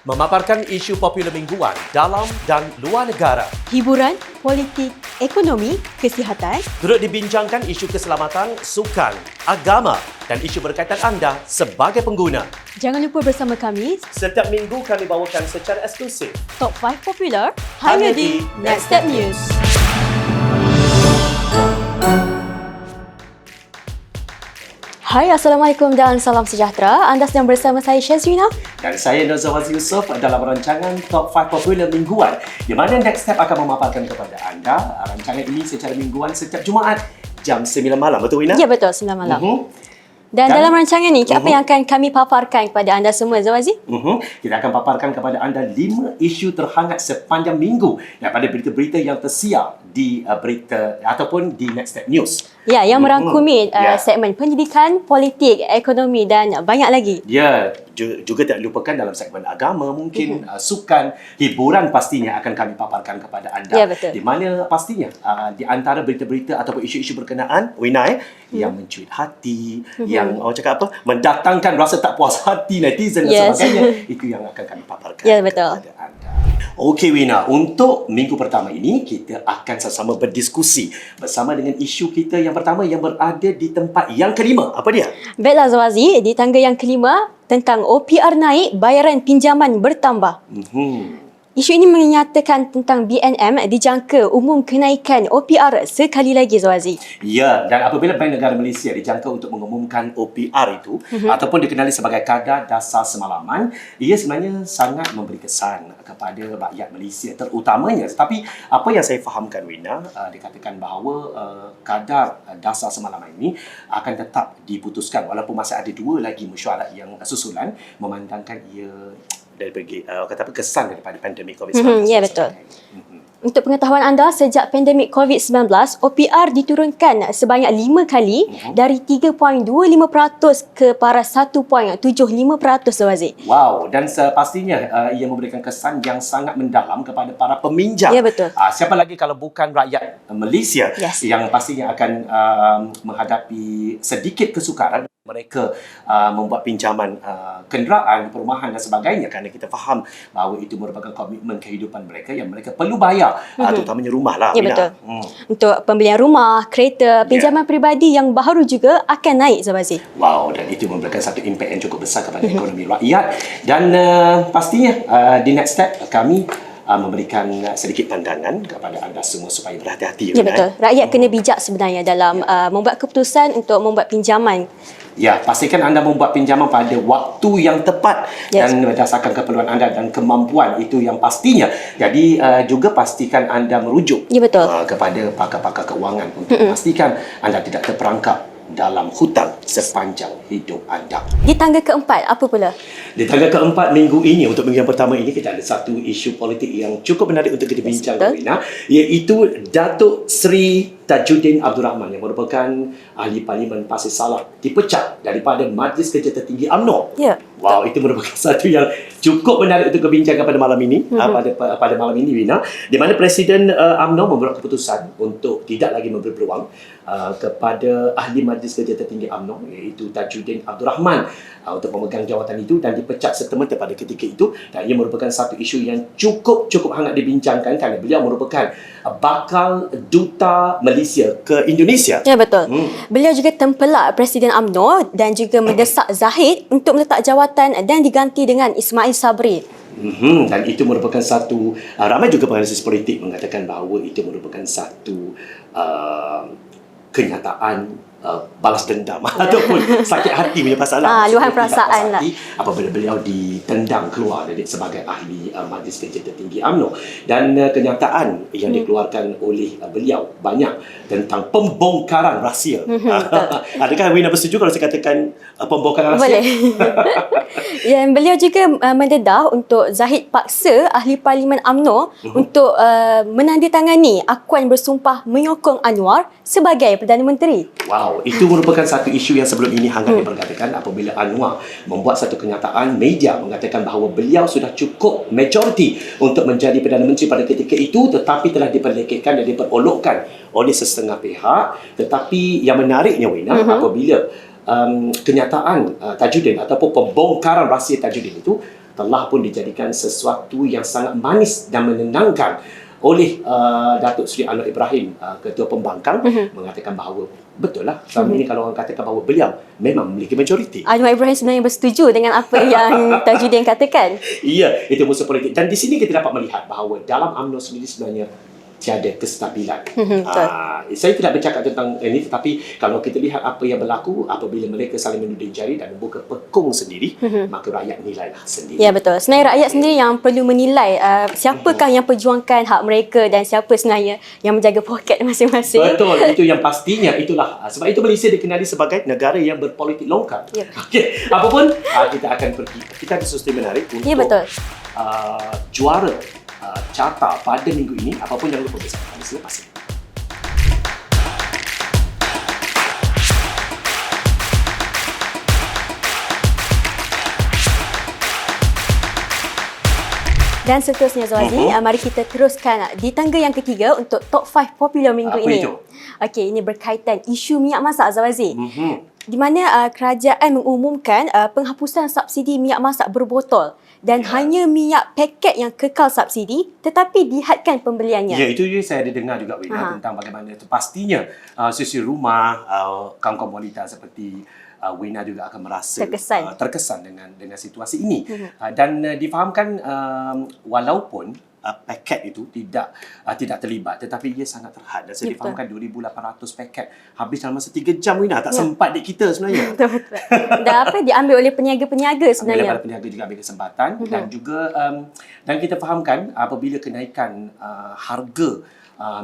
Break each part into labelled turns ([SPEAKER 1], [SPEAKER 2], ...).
[SPEAKER 1] memaparkan isu popular mingguan dalam dan luar negara.
[SPEAKER 2] Hiburan, politik, ekonomi, kesihatan.
[SPEAKER 1] Turut dibincangkan isu keselamatan, sukan, agama dan isu berkaitan anda sebagai pengguna.
[SPEAKER 2] Jangan lupa bersama kami,
[SPEAKER 1] Setiap minggu kami bawakan secara eksklusif
[SPEAKER 2] Top 5 Popular hanya di Next Step News. Hai, Assalamualaikum dan salam sejahtera. Anda sedang bersama saya Syazrina.
[SPEAKER 1] dan saya Nozawazi Yusof dalam rancangan Top 5 Popular Mingguan di mana Next Step akan memaparkan kepada anda rancangan ini secara mingguan setiap Jumaat jam 9 malam. Betul, Wina?
[SPEAKER 2] Ya, betul, 9 malam. Dan
[SPEAKER 1] Dan-
[SPEAKER 2] dalam rancangan ni, apa yang akan kami paparkan kepada anda semua, Zawazi?
[SPEAKER 1] Kita akan paparkan kepada anda 5 isu terhangat sepanjang minggu daripada berita-berita yang tersiar di berita ataupun di Next Step News.
[SPEAKER 2] Ya, yang merangkumi
[SPEAKER 1] Ya.
[SPEAKER 2] segmen pendidikan, politik, ekonomi dan banyak lagi.
[SPEAKER 1] Ya, juga tak lupakan dalam segmen agama mungkin, sukan, hiburan pastinya akan kami paparkan kepada anda.
[SPEAKER 2] Ya, betul.
[SPEAKER 1] Di mana pastinya di antara berita-berita ataupun isu-isu berkenaan, Wina, yang mencuit hati, yang orang cakap apa, mendatangkan rasa tak puas hati netizen dan
[SPEAKER 2] Yes.
[SPEAKER 1] sebagainya, itu yang akan kami paparkan
[SPEAKER 2] Ya, betul.
[SPEAKER 1] kepada anda. Okey, Wina, untuk minggu pertama ini kita akan sama-sama berdiskusi bersama dengan isu kita yang pertama yang berada di tempat yang kelima. Apa dia?
[SPEAKER 2] Baiklah, Zawazi, di tangga yang kelima tentang OPR naik, bayaran pinjaman bertambah. Isu ini menyatakan tentang BNM dijangka umum kenaikan OPR sekali lagi, Zawazi.
[SPEAKER 1] Ya, dan apabila Bank Negara Malaysia dijangka untuk mengumumkan OPR itu ataupun dikenali sebagai kadar dasar semalaman, ia sebenarnya sangat memberi kesan kepada rakyat Malaysia terutamanya. Tetapi apa yang saya fahamkan, Wina, dikatakan bahawa kadar dasar semalaman ini akan tetap diputuskan walaupun masih ada 2 lagi mesyuarat yang susulan memandangkan ia dari kata apa, kesan daripada pandemik COVID-19.
[SPEAKER 2] Ya, betul. Untuk pengetahuan anda, sejak pandemik COVID-19, OPR diturunkan sebanyak 5 kali dari 3.25% ke paras 1.75%, Zawazi.
[SPEAKER 1] Wow, dan pastinya ia memberikan kesan yang sangat mendalam kepada para peminjam.
[SPEAKER 2] Ya, betul.
[SPEAKER 1] Siapa lagi kalau bukan rakyat Malaysia
[SPEAKER 2] Yes.
[SPEAKER 1] yang pastinya akan menghadapi sedikit kesukaran mereka membuat pinjaman kenderaan, perumahan dan sebagainya, kerana kita faham bahawa itu merupakan komitmen kehidupan mereka yang mereka perlu bayar, terutamanya rumah lah.
[SPEAKER 2] Ya,
[SPEAKER 1] Wina.
[SPEAKER 2] betul. Untuk pembelian rumah, kereta, pinjaman peribadi yang baru juga akan naik, Zawazi.
[SPEAKER 1] Wow, dan itu memberikan satu impak yang cukup besar kepada ekonomi rakyat. Dan pastinya di Next Step kami memberikan sedikit pandangan kepada anda semua supaya berhati-hati.
[SPEAKER 2] Ya, betul. Rakyat kena bijak sebenarnya dalam membuat keputusan untuk membuat pinjaman.
[SPEAKER 1] Ya, pastikan anda membuat pinjaman pada waktu yang tepat.
[SPEAKER 2] Yes.
[SPEAKER 1] Dan berdasarkan keperluan anda dan kemampuan, itu yang pastinya. Jadi juga pastikan anda merujuk
[SPEAKER 2] Ya, betul.
[SPEAKER 1] kepada pakar-pakar keuangan untuk memastikan anda tidak terperangkap dalam hutang sepanjang hidup anda.
[SPEAKER 2] Di tangga keempat, apa pula?
[SPEAKER 1] Di tangga keempat minggu ini, untuk minggu yang pertama ini, kita ada satu isu politik yang cukup menarik untuk kita bincang,
[SPEAKER 2] betul.
[SPEAKER 1] Wina, iaitu Datuk Seri Tajuddin Abdul Rahman yang merupakan ahli Parlimen Pasir Salah dipecat daripada Majlis Kerja Tertinggi UMNO.
[SPEAKER 2] Ya.
[SPEAKER 1] Wow, itu merupakan satu yang cukup menarik untuk dibincangkan pada malam ini, pada malam ini, Wina, di mana Presiden UMNO membuat keputusan untuk tidak lagi memberi peluang kepada ahli Majlis Kerja Tertinggi UMNO iaitu Tajuddin Abdul Rahman untuk memegang jawatan itu dan dipecat serta-merta pada ketika itu, dan ia merupakan satu isu yang cukup hangat dibincangkan kerana beliau merupakan bakal duta Malaysia ke Indonesia.
[SPEAKER 2] Ya, betul. Beliau juga tempelak Presiden UMNO dan juga mendesak Zahid untuk meletak jawatan dan diganti dengan Ismail Sabri.
[SPEAKER 1] Dan itu merupakan satu ramai juga penganalisis politik mengatakan bahawa itu merupakan satu kenyataan balas dendam ataupun sakit hati punya masalah.
[SPEAKER 2] Luahan
[SPEAKER 1] Tidak
[SPEAKER 2] perasaan
[SPEAKER 1] puas hati apabila beliau ditendang keluar dari sebagai ahli Majlis Kerja Tertinggi UMNO, dan kenyataan yang dikeluarkan oleh beliau banyak tentang pembongkaran rahsia. Adakah Wina bersetuju kalau saya katakan pembongkaran rahsia?
[SPEAKER 2] Boleh. Dan beliau juga mendedah untuk Zahid paksa ahli Parlimen UMNO untuk menandatangani akuan bersumpah menyokong Anwar sebagai Perdana Menteri.
[SPEAKER 1] Wow, itu merupakan satu isu yang sebelum ini hangat diperkatakan apabila Anwar membuat satu kenyataan media mengatakan bahawa beliau sudah cukup majoriti untuk menjadi Perdana Menteri pada ketika itu, tetapi telah diperlekehkan dan diperolokkan oleh sesetengah pihak. Tetapi yang menariknya, Wina, apabila kenyataan Tajuddin ataupun pembongkaran rahsia Tajuddin itu telah pun dijadikan sesuatu yang sangat manis dan menenangkan oleh Datuk Seri Anwar Ibrahim, Ketua Pembangkang, mengatakan bahawa betul lah selama ini kalau orang katakan bahawa beliau memang memiliki majoriti.
[SPEAKER 2] Anwar Ibrahim sebenarnya bersetuju dengan apa yang Tajudin katakan.
[SPEAKER 1] Ya, itu musuh politik. Dan di sini kita dapat melihat bahawa dalam UMNO sendiri sebenarnya tiada kestabilan. Saya tidak bercakap tentang ini, tetapi kalau kita lihat apa yang berlaku apabila mereka saling menuding jari dan membuka pekung sendiri, maka rakyat nilailah sendiri.
[SPEAKER 2] Ya, betul. Sebenarnya rakyat sendiri yang perlu menilai siapakah yang perjuangkan hak mereka dan siapa sebenarnya yang menjaga poket masing-masing.
[SPEAKER 1] Betul, itu yang pastinya itulah. Sebab itu Malaysia dikenali sebagai negara yang berpolitik longkang.
[SPEAKER 2] Ya.
[SPEAKER 1] Okey, apapun kita akan pergi. Kita ada sesuatu yang menarik untuk
[SPEAKER 2] Ya, betul.
[SPEAKER 1] Juara carta pada minggu ini. Apapun jangan lupa bersama kami selepas ini.
[SPEAKER 2] Dan seterusnya Zawazi, mari kita teruskan di tangga yang ketiga untuk top 5 popular minggu
[SPEAKER 1] Apa
[SPEAKER 2] ini.
[SPEAKER 1] itu?
[SPEAKER 2] Okey, ini berkaitan isu minyak masak Zawazi. Di mana kerajaan mengumumkan penghapusan subsidi minyak masak berbotol dan hanya minyak paket yang kekal subsidi tetapi dihadkan pembeliannya.
[SPEAKER 1] Ya, itu saya ada dengar juga Wina tentang bagaimana itu pastinya sisi rumah kaum-kaum wanita seperti Wina juga akan merasa terkesan dengan situasi ini. Dan difahamkan walaupun paket itu tidak terlibat tetapi ia sangat terhad. Dan saya difahamkan 2,800 paket habis dalam masa 3 jam Wina. Tak sempat dek kita sebenarnya.
[SPEAKER 2] Betul. Dan diambil oleh peniaga-peniaga sebenarnya.
[SPEAKER 1] Daripada peniaga juga ambil kesempatan dan juga dan kita fahamkan apabila kenaikan harga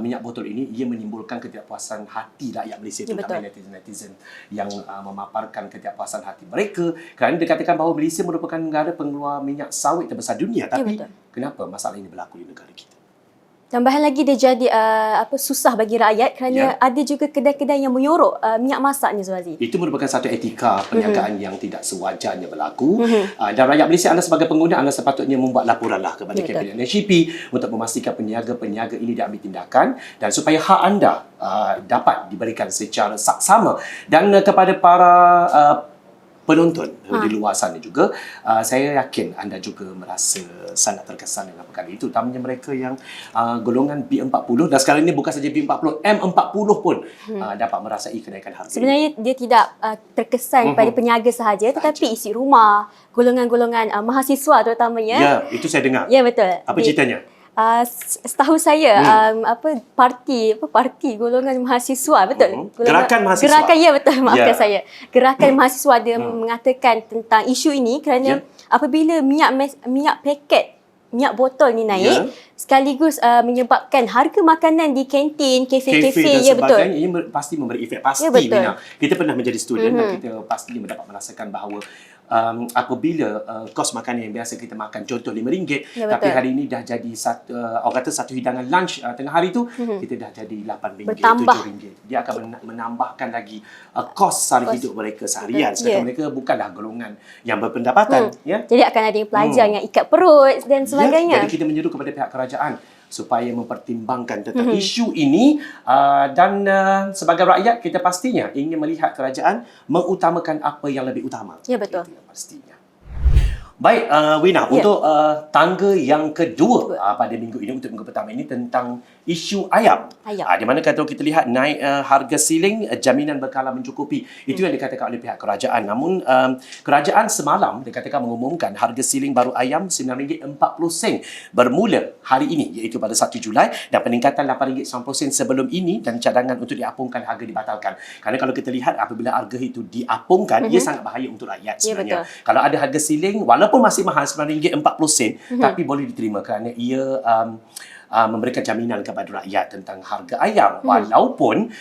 [SPEAKER 1] minyak botol ini, ia menimbulkan ketidakpuasan hati rakyat Malaysia, terutama netizen-netizen yang memaparkan ketidakpuasan hati mereka kerana dikatakan bahawa Malaysia merupakan negara pengeluar minyak sawit terbesar dunia. Tapi kenapa masalah ini berlaku di negara kita?
[SPEAKER 2] Tambahan lagi dia jadi susah bagi rakyat kerana ada juga kedai-kedai yang menyorok minyak masak ni Zawazi.
[SPEAKER 1] Itu merupakan satu etika perniagaan yang tidak sewajarnya berlaku. Dan rakyat Malaysia, anda sebagai pengguna, anda sepatutnya membuat laporanlah kepada Kabinet NHP untuk memastikan peniaga-peniaga ini diambil tindakan dan supaya hak anda dapat diberikan secara saksama. Dan kepada para penonton di luar sana juga, saya yakin anda juga merasa sangat terkesan dengan perkara itu, terutamanya mereka yang golongan B40 dan sekarang ini bukan saja B40, M40 pun dapat merasai kenaikan harga.
[SPEAKER 2] Sebenarnya dia tidak terkesan pada peniaga sahaja tetapi isi rumah, golongan-golongan mahasiswa terutamanya.
[SPEAKER 1] Ya, itu saya dengar.
[SPEAKER 2] Ya, betul.
[SPEAKER 1] Apa ceritanya?
[SPEAKER 2] Setahu saya parti golongan mahasiswa, betul.
[SPEAKER 1] Gerakan mahasiswa.
[SPEAKER 2] Gerakan, ya betul, maafkan saya. Gerakan mahasiswa dia mengatakan tentang isu ini kerana apabila minyak paket, minyak botol ni naik, sekaligus menyebabkan harga makanan di kantin, kafe-kafe,
[SPEAKER 1] dan sebagainya, ia pasti memberi efek. Pasti, Mina. Kita pernah menjadi student dan kita pastinya mendapat merasakan bahawa apabila kos makanan yang biasa kita makan contoh RM5, tapi hari ini dah jadi orang kata satu hidangan lunch tengah hari tu kita dah jadi RM8, RM7. Dia akan menambahkan lagi kos sara hidup mereka seharian. Sedangkan mereka bukanlah golongan yang berpendapatan.
[SPEAKER 2] Jadi akan ada yang pelajar yang ikat perut dan sebagainya.
[SPEAKER 1] Jadi kita menyeru kepada pihak kerajaan supaya mempertimbangkan tentang isu ini dan sebagai rakyat kita pastinya ingin melihat kerajaan mengutamakan apa yang lebih utama.
[SPEAKER 2] Ya, betul.
[SPEAKER 1] Itu yang pastinya. Baik, Wina, untuk tangga yang kedua pada minggu ini, untuk minggu pertama ini tentang isu ayam. Di mana kalau kita lihat naik harga siling, jaminan berkala mencukupi. Itu yang dikatakan oleh pihak kerajaan. Namun kerajaan semalam dikatakan mengumumkan harga siling baru ayam RM9.40 bermula hari ini, iaitu pada 1 Julai, dan peningkatan RM8.90 sebelum ini, dan cadangan untuk diapungkan harga dibatalkan. Kerana kalau kita lihat apabila harga itu diapungkan, ia sangat bahaya untuk rakyat sebenarnya. Kalau ada harga siling walaupun masih mahal RM9.40 tapi boleh diterima kerana ia memberikan jaminan kepada rakyat tentang harga ayam. Walaupun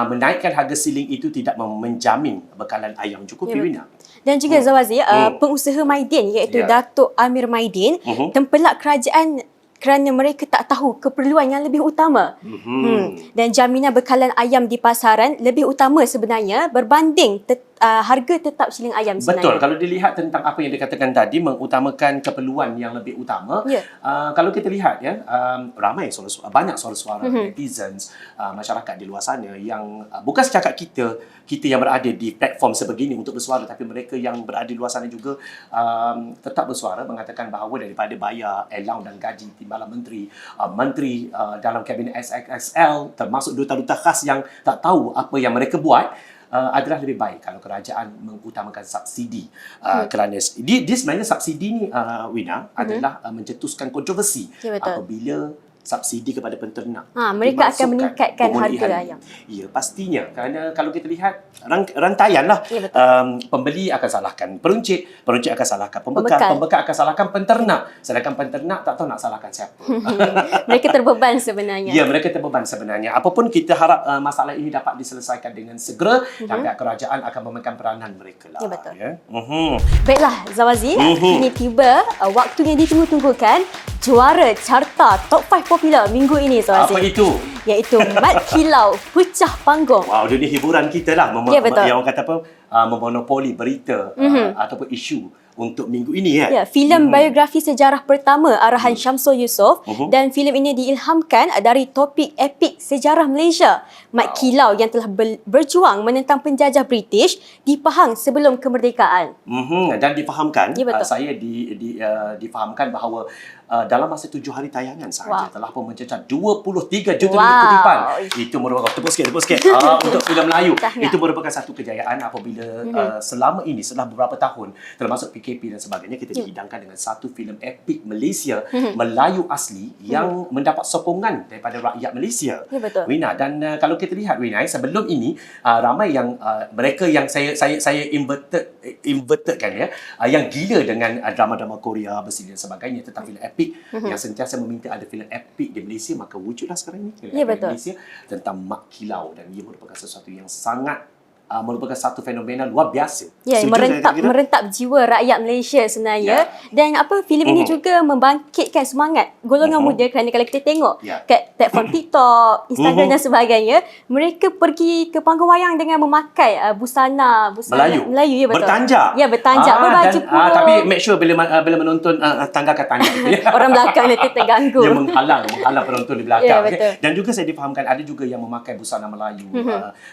[SPEAKER 1] menaikkan harga siling itu tidak menjamin bekalan ayam cukup, Wina.
[SPEAKER 2] Dan juga Zawazi, pengusaha Maidin iaitu Datuk Amir Maidin tempelak kerajaan kerana mereka tak tahu keperluan yang lebih utama. Dan jaminan bekalan ayam di pasaran lebih utama sebenarnya berbanding harga tetap siling ayam sebenarnya.
[SPEAKER 1] Betul. Kalau dilihat tentang apa yang dikatakan tadi, mengutamakan keperluan yang lebih utama.
[SPEAKER 2] Ya.
[SPEAKER 1] Kalau kita lihat ya, ramai banyak suara-suara netizens, masyarakat di luar sana yang bukan setakat kita yang berada di platform sebegini untuk bersuara, tapi mereka yang berada di luar sana juga tetap bersuara mengatakan bahawa daripada bayar allowance dan gaji timbalan menteri dalam kabinet SXXL, termasuk duta-duta khas yang tak tahu apa yang mereka buat, adalah lebih baik kalau kerajaan mengutamakan subsidi. Kerana dia sebenarnya subsidi ni, Wina, adalah mencetuskan kontroversi apabila subsidi kepada penternak.
[SPEAKER 2] Mereka akan meningkatkan harga ayam.
[SPEAKER 1] Ya, pastinya. Kerana kalau kita lihat rantaian lah.
[SPEAKER 2] Ya, betul.
[SPEAKER 1] Pembeli akan salahkan peruncit akan salahkan pembekal akan salahkan penternak. Sedangkan penternak tak tahu nak salahkan siapa.
[SPEAKER 2] Mereka terbeban sebenarnya.
[SPEAKER 1] Ya, mereka terbeban sebenarnya. Apapun kita harap masalah ini dapat diselesaikan dengan segera dan pihak kerajaan akan memegang peranan mereka lah.
[SPEAKER 2] Ya, betul.
[SPEAKER 1] Ya.
[SPEAKER 2] Baiklah, Zawazi, kini tiba waktunya ditunggu-tunggukan juara carta top 5 popular minggu ini, Zawazi.
[SPEAKER 1] Apa itu?
[SPEAKER 2] Iaitu Mat Kilau Pecah Panggung.
[SPEAKER 1] Wow, dia ni hiburan kita lah.
[SPEAKER 2] Ya, betul.
[SPEAKER 1] Yang orang kata apa, memonopoli berita ataupun isu untuk minggu ini kan.
[SPEAKER 2] Ya, filem biografi sejarah pertama arahan Syamsul Yusof dan filem ini diilhamkan dari topik epik sejarah Malaysia. Mat Kilau yang telah berjuang menentang penjajah British di Pahang sebelum kemerdekaan.
[SPEAKER 1] Dan difahamkan,
[SPEAKER 2] Ya, betul.
[SPEAKER 1] saya difahamkan bahawa dalam masa 7 hari tayangan sahaja telah pun mencecah 23 juta ringgit kutipan. Itu merupakan tepuk sikit untuk filem Melayu.
[SPEAKER 2] Tahniah.
[SPEAKER 1] Itu merupakan satu kejayaan apabila selama ini, setelah beberapa tahun termasuk PKP dan sebagainya, kita dihidangkan dengan satu filem epik Malaysia Melayu asli yang mendapat sokongan daripada rakyat Malaysia.
[SPEAKER 2] Ya, betul.
[SPEAKER 1] Wina, dan kalau kita lihat Wina, sebelum ini ramai yang mereka yang saya inverted kan ya, yang gila dengan drama-drama Korea bersih dan sebagainya tentang filem epik yang sentiasa meminta ada filem epik di Malaysia, maka wujudlah sekarang ini filem
[SPEAKER 2] Ya,
[SPEAKER 1] epik
[SPEAKER 2] betul.
[SPEAKER 1] Malaysia tentang Mat Kilau, dan ia merupakan sesuatu yang sangat merupakan satu fenomena luar biasa.
[SPEAKER 2] Ya,
[SPEAKER 1] Setuju
[SPEAKER 2] merentap jiwa rakyat Malaysia sebenarnya. Dan filem ini juga membangkitkan semangat golongan muda, kerana kalau kita tengok kat platform TikTok, Instagram dan sebagainya, mereka pergi ke panggung wayang dengan memakai busana Melayu, ya, betul.
[SPEAKER 1] Bertanjak.
[SPEAKER 2] Ya, bertanjak, berbaju kurung.
[SPEAKER 1] Tapi make sure bila menonton tanggalkan tangan itu ya.
[SPEAKER 2] Orang belakang nanti terganggu.
[SPEAKER 1] Dia menghalang penonton di belakang.
[SPEAKER 2] Ya, betul.
[SPEAKER 1] Dan juga saya difahamkan ada juga yang memakai busana Melayu,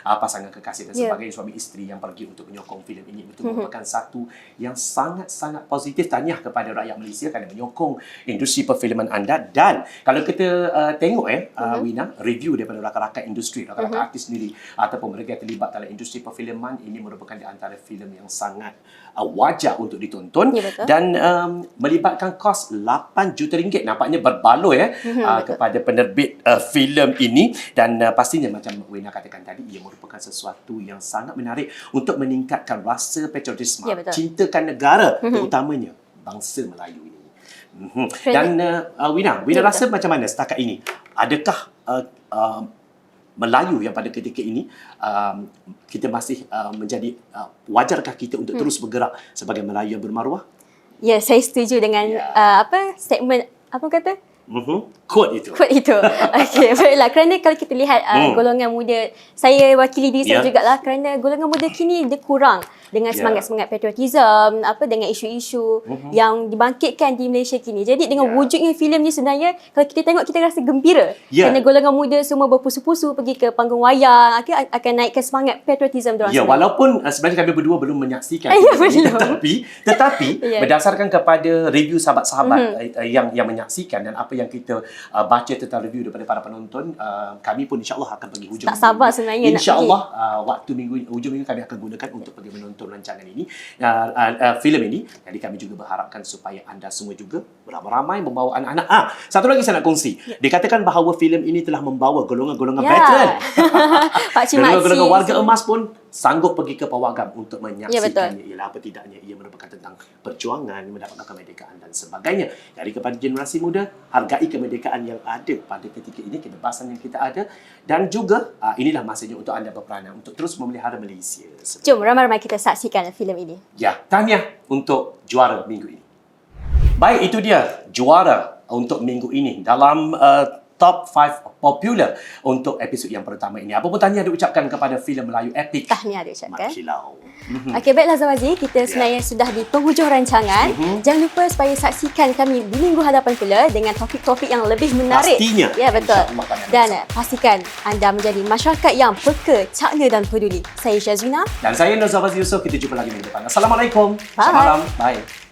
[SPEAKER 1] pasangan kekasih dan sebagainya, suami isteri yang pergi untuk menyokong filem ini. Itu merupakan satu yang sangat-sangat positif. Tahniah kepada rakyat Malaysia kerana menyokong industri perfilman anda. Dan kalau kita tengok Wina, review daripada rakan-rakan industri, rakan-rakan artis sendiri ataupun mereka yang terlibat dalam industri perfilman, ini merupakan di antara filem yang sangat wajar untuk ditonton.
[SPEAKER 2] Ya, betul.
[SPEAKER 1] Dan melibatkan kos 8 juta ringgit. Nampaknya berbaloi kepada penerbit filem ini. Dan pastinya macam Wina katakan tadi, ia merupakan sesuatu yang sangat menarik untuk meningkatkan rasa patriotisme,
[SPEAKER 2] Ya, betul.
[SPEAKER 1] cintakan negara, terutamanya bangsa Melayu ini. Dan Wina
[SPEAKER 2] Ya,
[SPEAKER 1] rasa macam mana setakat ini? Adakah Melayu yang pada ketika ini kita masih menjadi wajarkah kita untuk terus bergerak sebagai Melayu yang bermaruah?
[SPEAKER 2] Ya, saya setuju dengan statement kata?
[SPEAKER 1] Quote itu.
[SPEAKER 2] Okey, baiklah. Kerana kalau kita lihat golongan muda, saya wakili diri saya jugalah, kerana golongan muda kini dia kurang dengan semangat-semangat patriotism, dengan isu-isu yang dibangkitkan di Malaysia kini. Jadi dengan wujudnya filem ni sebenarnya, kalau kita tengok kita rasa gembira. Kerana golongan muda semua berpusu-pusu pergi ke panggung wayang, akan naikkan semangat patriotism diorang
[SPEAKER 1] Ya,
[SPEAKER 2] sendiri.
[SPEAKER 1] walaupun sebenarnya kami berdua belum menyaksikan tetapi berdasarkan kepada review sahabat-sahabat yang menyaksikan dan apa yang kita baca tentang review daripada para penonton, kami pun insya-Allah akan pergi hujung
[SPEAKER 2] tak sabar sebenarnya nak
[SPEAKER 1] insya-Allah waktu hujung minggu kami akan gunakan untuk pergi menonton rancangan ini, filem ini. Jadi kami juga berharapkan supaya anda semua juga beramai-ramai membawa anak-anak. Satu lagi saya nak kongsi. Dikatakan bahawa filem ini telah membawa golongan-golongan veteran. Golongan-golongan warga emas pun sanggup pergi ke pawagam untuk menyaksikannya. Ialah apa tidaknya ia merupakan tentang perjuangan mendapatkan kemerdekaan dan sebagainya. Jadi kepada generasi muda, hargai kemerdekaan yang ada pada ketika ini, kebebasan yang kita ada, dan juga inilah masanya untuk anda berperanan untuk terus memelihara Malaysia.
[SPEAKER 2] Jom ramai-ramai kita saksikan filem ini.
[SPEAKER 1] Ya, tahniah untuk juara minggu ini. Baik, itu dia juara untuk minggu ini dalam top 5 popular untuk episod yang pertama ini. Apa pun tahniah diucapkan kepada filem Melayu epik
[SPEAKER 2] Tahniah diucapkan.
[SPEAKER 1] Mat Kilau.
[SPEAKER 2] Okey, baiklah Zawazi, kita sebenarnya sudah di penghujung rancangan. Jangan lupa supaya saksikan kami di minggu hadapan pula dengan topik-topik yang lebih menarik.
[SPEAKER 1] Pastinya.
[SPEAKER 2] Ya, betul.
[SPEAKER 1] InsyaAllah pada
[SPEAKER 2] Dan pastikan anda menjadi masyarakat yang peka, cakna dan peduli. Saya Syazwina.
[SPEAKER 1] Dan saya Nur Zawazi Yusof. Kita jumpa lagi minggu depan. Assalamualaikum.
[SPEAKER 2] Bye.
[SPEAKER 1] Selamat malam. Bye.